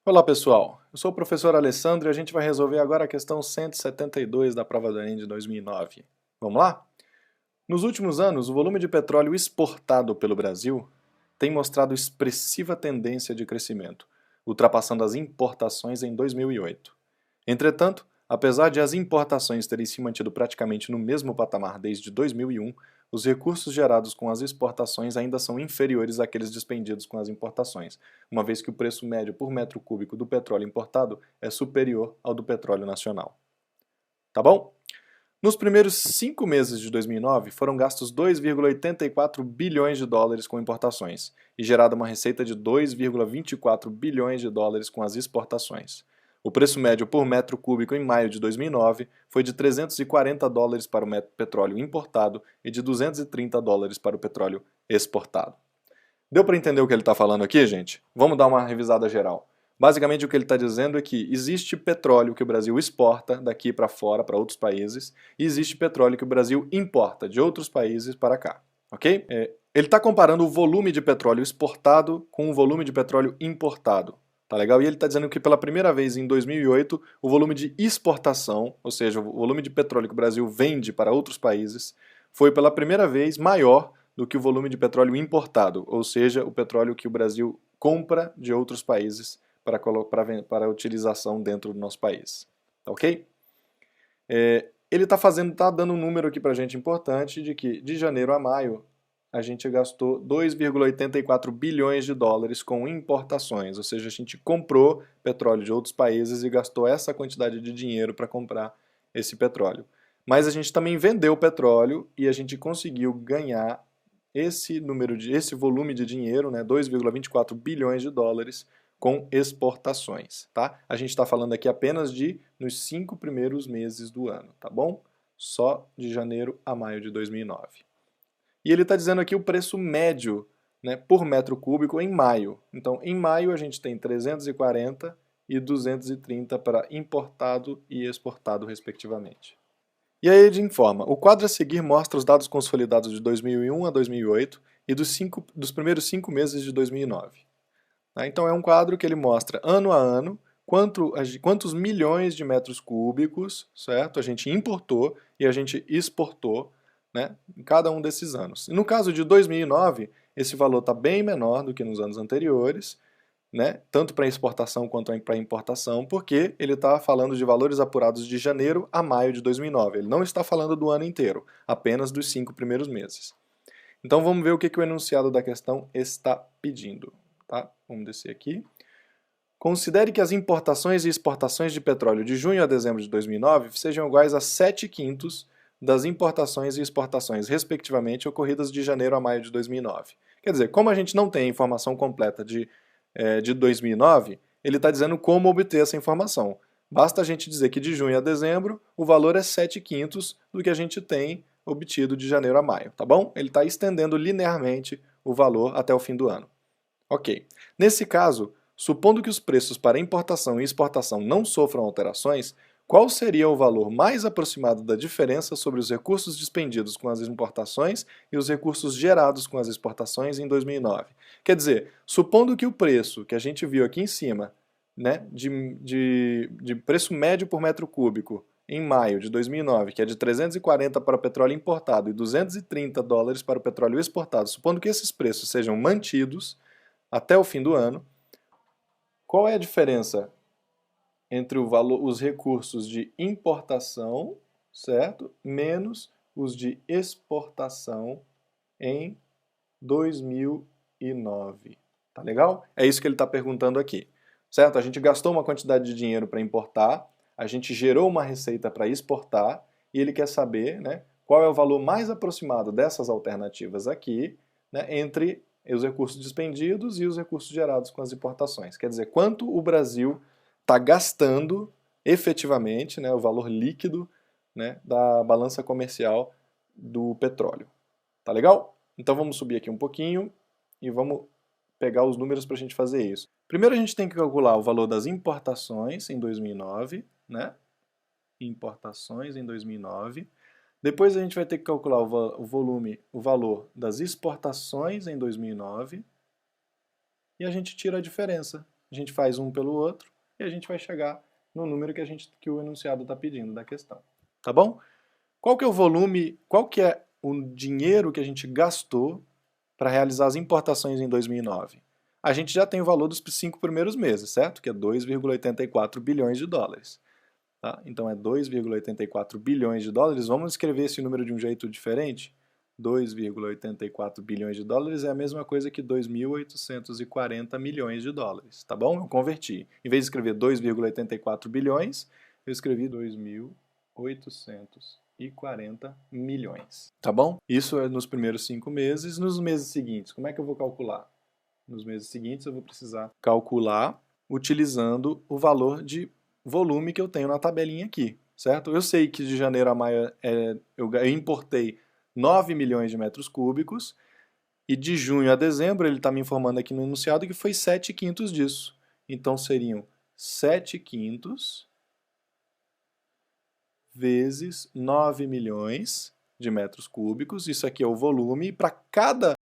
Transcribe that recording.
Olá pessoal, eu sou o professor Alessandro e a gente vai resolver agora a questão 172 da prova do Enem de 2009. Vamos lá? Nos últimos anos, o volume de petróleo exportado pelo Brasil tem mostrado expressiva tendência de crescimento, ultrapassando as importações em 2008. Entretanto, apesar de as importações terem se mantido praticamente no mesmo patamar desde 2001, os recursos gerados com as exportações ainda são inferiores àqueles despendidos com as importações, uma vez que o preço médio por metro cúbico do petróleo importado é superior ao do petróleo nacional. Tá bom? Nos primeiros 5 meses de 2009, foram gastos 2,84 bilhões de dólares com importações e gerada uma receita de 2,24 bilhões de dólares com as exportações. O preço médio por metro cúbico em maio de 2009 foi de 340 dólares para o petróleo importado e de 230 dólares para o petróleo exportado. Deu para entender o que ele está falando aqui, gente? Vamos dar uma revisada geral. Basicamente, o que ele está dizendo é que existe petróleo que o Brasil exporta daqui para fora, para outros países, e existe petróleo que o Brasil importa de outros países para cá, ok? Ele está comparando o volume de petróleo exportado com o volume de petróleo importado, tá legal? E ele está dizendo que pela primeira vez em 2008, o volume de exportação, ou seja, o volume de petróleo que o Brasil vende para outros países, foi pela primeira vez maior do que o volume de petróleo importado, ou seja, o petróleo que o Brasil compra de outros países para utilização dentro do nosso país. Tá ok? Ele está dando um número aqui para a gente importante de que de janeiro a maio a gente gastou 2,84 bilhões de dólares com importações, ou seja, a gente comprou petróleo de outros países e gastou essa quantidade de dinheiro para comprar esse petróleo. Mas a gente também vendeu petróleo e a gente conseguiu ganhar esse volume de dinheiro, né, 2,24 bilhões de dólares com exportações, tá? A gente está falando aqui apenas de nos 5 primeiros meses do ano, tá bom? Só de janeiro a maio de 2009. E ele está dizendo aqui o preço médio, né, por metro cúbico em maio. Então, em maio a gente tem 340 e 230 para importado e exportado, respectivamente. E aí ele informa: o quadro a seguir mostra os dados consolidados de 2001 a 2008 e dos primeiros 5 meses de 2009. Então é um quadro que ele mostra ano a ano quantos milhões de metros cúbicos, certo? A gente importou e a gente exportou, né, em cada um desses anos. E no caso de 2009, esse valor está bem menor do que nos anos anteriores, né, tanto para exportação quanto para importação, porque ele está falando de valores apurados de janeiro a maio de 2009. Ele não está falando do ano inteiro, apenas dos 5 primeiros meses. Então vamos ver o que o enunciado da questão está pedindo. Tá? Vamos descer aqui. Considere que as importações e exportações de petróleo de junho a dezembro de 2009 sejam iguais a 7/5 das importações e exportações, respectivamente, ocorridas de janeiro a maio de 2009. Quer dizer, como a gente não tem a informação completa de 2009, ele está dizendo como obter essa informação. Basta a gente dizer que de junho a dezembro o valor é 7/5 do que a gente tem obtido de janeiro a maio, tá bom? Ele está estendendo linearmente o valor até o fim do ano. Ok. Nesse caso, supondo que os preços para importação e exportação não sofram alterações, qual seria o valor mais aproximado da diferença sobre os recursos despendidos com as importações e os recursos gerados com as exportações em 2009? Quer dizer, supondo que o preço que a gente viu aqui em cima, né, de preço médio por metro cúbico em maio de 2009, que é de 340 para o petróleo importado e 230 dólares para o petróleo exportado, supondo que esses preços sejam mantidos até o fim do ano, qual é a diferença entre os recursos de importação, certo? Menos os de exportação em 2009. Tá legal? É isso que ele está perguntando aqui, certo? A gente gastou uma quantidade de dinheiro para importar, a gente gerou uma receita para exportar e ele quer saber, né, qual é o valor mais aproximado dessas alternativas aqui, né, entre os recursos despendidos e os recursos gerados com as importações. Quer dizer, quanto o Brasil está gastando efetivamente, né, o valor líquido, né, da balança comercial do petróleo. Tá legal? Então vamos subir aqui um pouquinho e vamos pegar os números para a gente fazer isso. Primeiro a gente tem que calcular o valor das importações em 2009, né? Importações em 2009. Depois a gente vai ter que calcular o valor das exportações em 2009 e a gente tira a diferença, a gente faz um pelo outro e a gente vai chegar no número que o enunciado está pedindo da questão. Tá bom? Qual que é o volume, qual que é o dinheiro que a gente gastou para realizar as importações em 2009? A gente já tem o valor dos 5 primeiros meses, certo? Que é 2,84 bilhões de dólares. Tá? Então é 2,84 bilhões de dólares. Vamos escrever esse número de um jeito diferente? 2,84 bilhões de dólares é a mesma coisa que 2.840 milhões de dólares, tá bom? Eu converti. Em vez de escrever 2,84 bilhões, eu escrevi 2.840 milhões, tá bom? Isso é nos primeiros 5 meses. Nos meses seguintes, como é que eu vou calcular? Nos meses seguintes eu vou precisar calcular utilizando o valor de volume que eu tenho na tabelinha aqui, certo? Eu sei que de janeiro a maio eu importei 9 milhões de metros cúbicos, e de junho a dezembro ele está me informando aqui no enunciado que foi 7/5 disso. Então seriam 7/5 vezes 9 milhões de metros cúbicos, isso aqui é o volume, e para cada